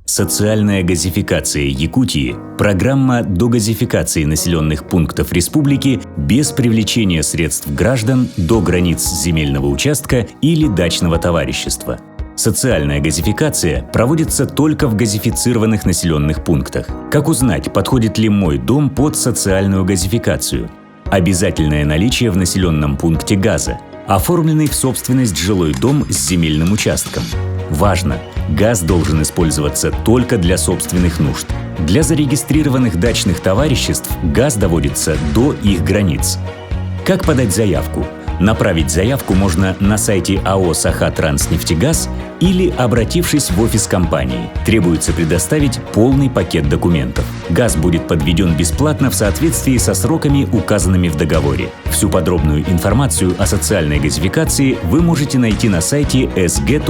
Социальная газификация Якутии – программа догазификации населенных пунктов республики без привлечения средств граждан до границ земельного участка или дачного товарищества. Социальная газификация проводится только в газифицированных населенных пунктах. Как узнать, подходит ли мой дом под социальную газификацию? Обязательное наличие в населенном пункте газа. Оформленный в собственность жилой дом с земельным участком. Важно! Газ должен использоваться только для собственных нужд. Для зарегистрированных дачных товариществ газ доводится до их границ. Как подать заявку? Направить заявку можно на сайте АО «Саха-Транснефтегаз» или обратившись в офис компании. Требуется предоставить полный пакет документов. Газ будет подведен бесплатно в соответствии со сроками, указанными в договоре. Всю подробную информацию о социальной газификации вы можете найти на сайте sg.aostng.ru.